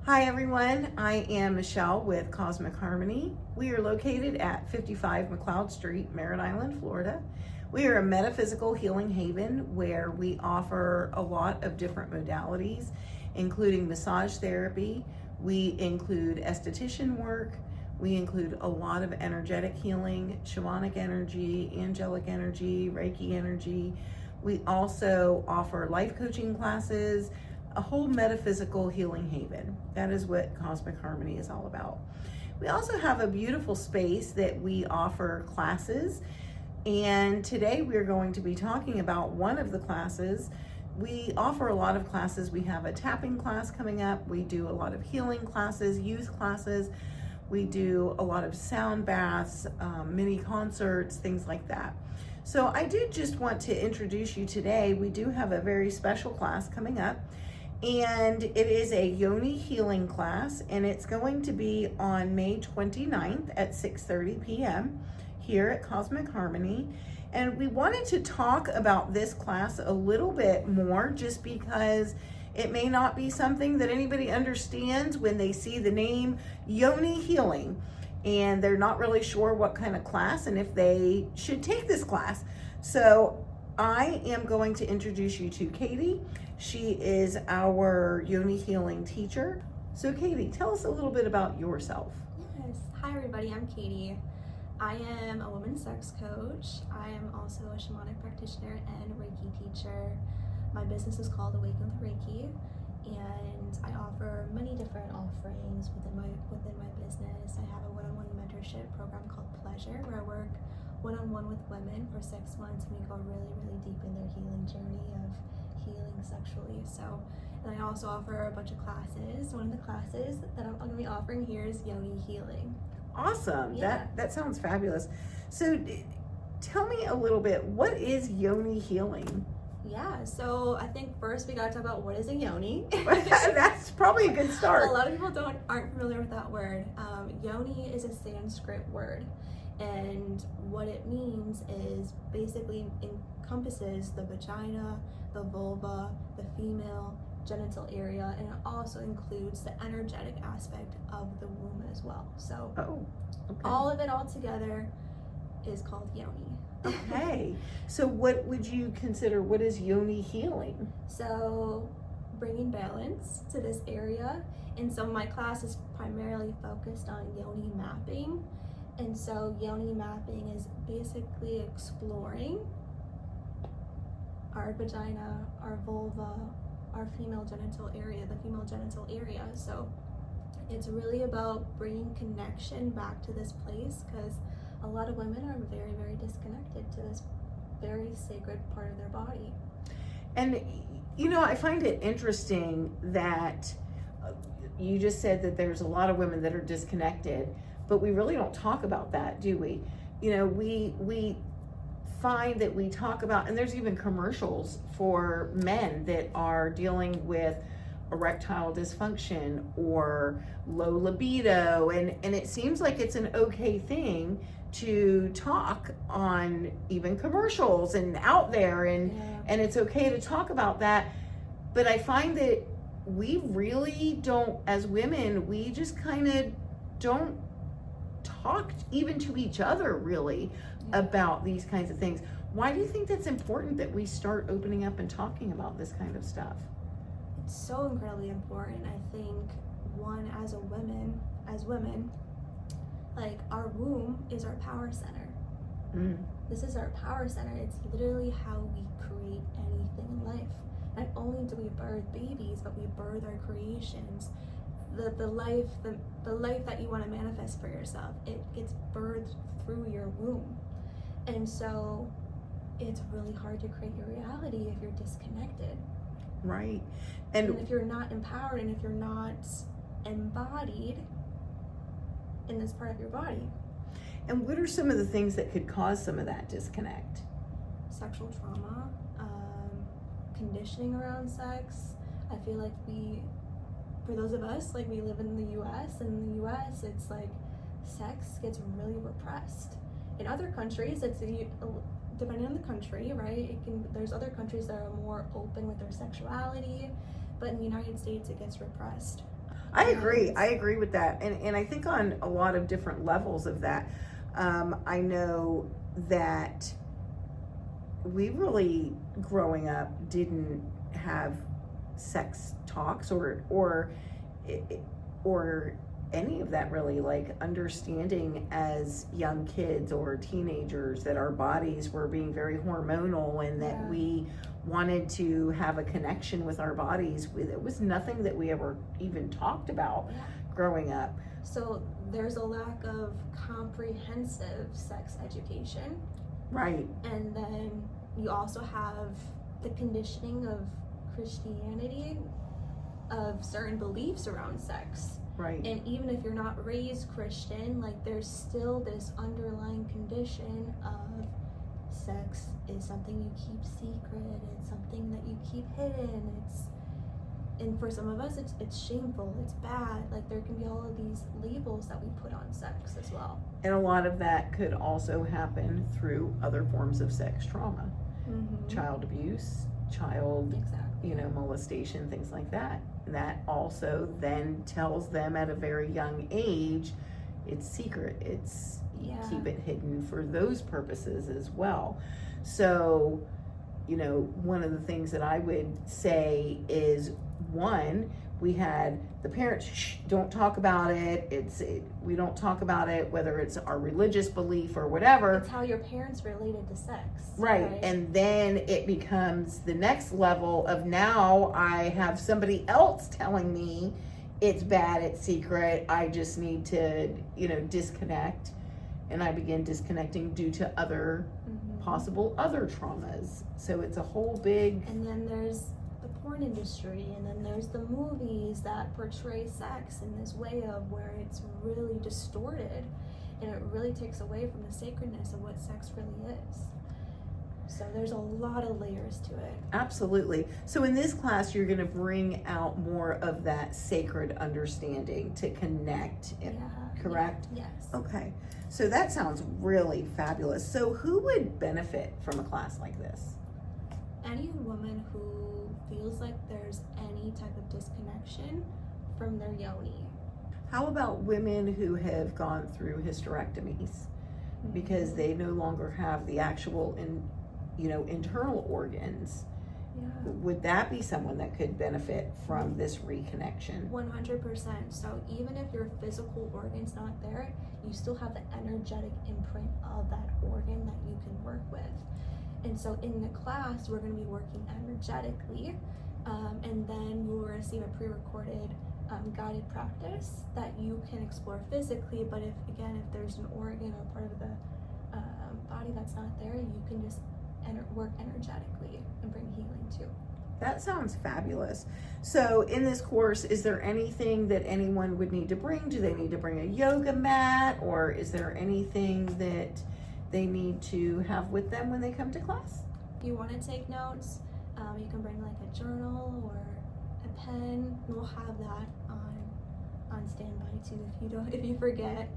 Hi everyone, I am Michelle with Cosmic Harmony. We are located at 55 McLeod Street, Merritt Island, Florida. We are a metaphysical healing haven where we offer a lot of different modalities, including massage therapy. We include esthetician work. We include a lot of energetic healing, shamanic energy, angelic energy, Reiki energy. We also offer life coaching classes, a whole metaphysical healing haven. That is what Cosmic Harmony is all about. We also have a beautiful space that we offer classes, and today we're going to be talking about one of the classes. We offer a lot of classes. We have a tapping class coming up. We do a lot of healing classes, youth classes. We do a lot of sound baths, mini concerts, things like that. So I did just want to introduce you today. We do have a very special class coming up, and it is a Yoni healing class, and it's going to be on May 29th at 6:30 p.m. here at Cosmic Harmony. And we wanted to talk about this class a little bit more just because it may not be something that anybody understands when they see the name Yoni healing, and they're not really sure what kind of class and if they should take this class. So I am going to introduce you to Katie. She is our Yoni healing teacher. So Katie, tell us a little bit about yourself. Yes. Hi everybody, I'm Katie. I am a women's sex coach. I am also a shamanic practitioner and Reiki teacher. My business is called Awaken with Reiki, and I offer many different offerings within my business. I have a one-on-one mentorship program called Pleasure, where I work one-on-one with women for 6 months, and we go really, really deep in their healing journey of healing sexually. So, and I also offer a bunch of classes. One of the classes that I'm going to be offering here is Yoni healing. Awesome. Yeah. That sounds fabulous. So tell me a little bit, what is Yoni healing? Yeah, so I think first we gotta talk about what is a yoni. That's probably a good start. A lot of people aren't familiar with that word. Yoni is a Sanskrit word, and what it means is basically encompasses the vagina, the vulva, the female genital area, and it also includes the energetic aspect of the womb as well. So all of it all together is called yoni. Okay, so what would you consider, what is Yoni healing? So bringing balance to this area, and so my class is primarily focused on Yoni mapping. And so Yoni mapping is basically exploring our vagina, our vulva, our female genital area. So it's really about bringing connection back to this place, because a lot of women are very, very disconnected to this very sacred part of their body. And you know, I find it interesting that you just said that there's a lot of women that are disconnected, but we really don't talk about that, do we? You know, we find that we talk about, and there's even commercials for men that are dealing with erectile dysfunction or low libido, and it seems like it's an okay thing to talk on even commercials and out there, and it's okay to talk about that. But I find that we really don't, as women, we just kind of don't talk even to each other really about these kinds of things. Why do you think that's important that we start opening up and talking about this kind of stuff? It's so incredibly important. I think one, as women, like, our womb is our power center. This is our power center. It's literally how we create anything in life. Not only do we birth babies, but we birth our creations. The life that you want to manifest for yourself, it gets birthed through your womb. And so it's really hard to create your reality if you're disconnected. Right. And if you're not empowered, and if you're not embodied in this part of your body. And what are some of the things that could cause some of that disconnect? Sexual trauma, conditioning around sex. I feel like for those of us, like, we live in the US, and in the US it's like sex gets really repressed. In other countries, it's depending on the country, right? There's other countries that are more open with their sexuality, but in the United States it gets repressed. I agree with that. And I think on a lot of different levels of that, I know that we really, growing up, didn't have sex talks or any of that, really, like understanding as young kids or teenagers that our bodies were being very hormonal and that we wanted to have a connection with our bodies. It was nothing that we ever even talked about growing up. So there's a lack of comprehensive sex education. Right. And then you also have the conditioning of Christianity, of certain beliefs around sex. Right. And even if you're not raised Christian, like there's still this underlying condition of sex is something you keep secret, it's something that you keep hidden, and for some of us it's shameful, it's bad. Like there can be all of these labels that we put on sex as well. And a lot of that could also happen through other forms of sex trauma. Child abuse, molestation, things like that. That also then tells them at a very young age it's secret, it's keep it hidden for those purposes as well. So, one of the things that I would say is, one, we had the parents, don't talk about it. We don't talk about it, whether it's our religious belief or whatever. It's how your parents related to sex. Right. And then it becomes the next level of, now I have somebody else telling me it's bad, it's secret, I just need to, disconnect. And I begin disconnecting due to other possible other traumas. So it's a whole big... And then there's the porn industry, and then there's the movies that portray sex in this way of where it's really distorted, and it really takes away from the sacredness of what sex really is. So there's a lot of layers to it. Absolutely. So in this class, you're going to bring out more of that sacred understanding to connect, correct? Yes. Okay. So that sounds really fabulous. So who would benefit from a class like this? Any woman who feels like there's any type of disconnection from their yoni. How about women who have gone through hysterectomies because they no longer have the actual internal organs? Would that be someone that could benefit from this reconnection? 100%. So even if your physical organ's not there, you still have the energetic imprint of that organ that you can work with. And so in the class, we're going to be working energetically, and then you will receive a pre-recorded guided practice that you can explore physically. But if there's an organ or part of the body that's not there, you can just work energetically and bring healing too. That sounds fabulous. So in this course, is there anything that anyone would need to bring? Do they need to bring a yoga mat, or is there anything that they need to have with them when they come to class? If you want to take notes, you can bring like a journal or a pen. We'll have that on standby too if you forget.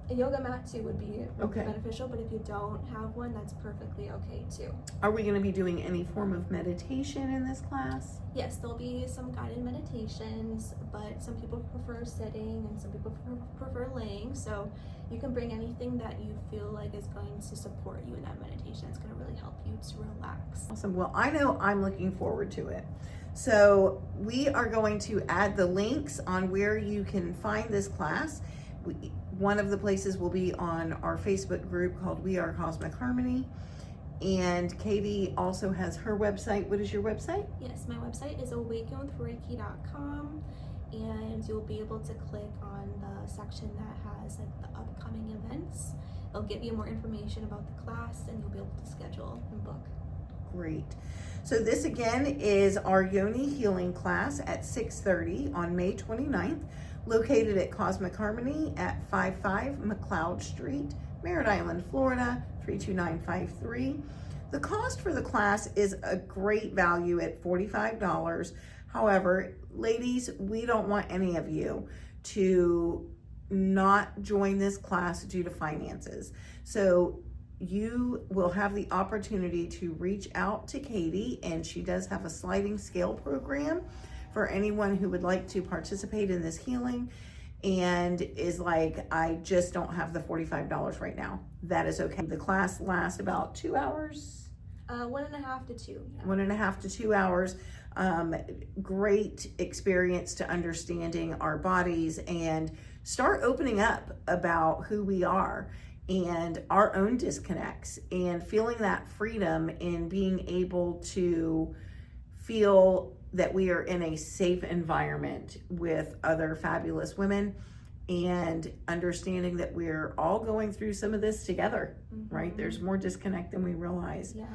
A yoga mat too would be beneficial, but if you don't have one, that's perfectly okay too. Are we going to be doing any form of meditation in this class? Yes, there'll be some guided meditations, but some people prefer sitting and some people prefer laying. So you can bring anything that you feel like is going to support you in that meditation. It's going to really help you to relax. Awesome. Well, I know I'm looking forward to it. So we are going to add the links on where you can find this class. One of the places will be on our Facebook group called We Are Cosmic Harmony. And Katie also has her website. What is your website? Yes, my website is awakenwithreiki.com, and you'll be able to click on the section that has like the upcoming events. It'll give you more information about the class, and you'll be able to schedule and book. Great. So this again is our Yoni healing class at 6:30 on May 29th. Located at Cosmic Harmony at 55 McLeod Street, Merritt Island, Florida, 32953. The cost for the class is a great value at $45. However, ladies, we don't want any of you to not join this class due to finances. So you will have the opportunity to reach out to Katie, and she does have a sliding scale program for anyone who would like to participate in this healing and is like, I just don't have the $45 right now. That is okay. The class lasts about 2 hours. 1.5 to 2. Yeah. 1.5 to 2 hours. Great experience to understanding our bodies and start opening up about who we are and our own disconnects and feeling that freedom in being able to feel that we are in a safe environment with other fabulous women and understanding that we're all going through some of this together, right? There's more disconnect than we realize. Yeah.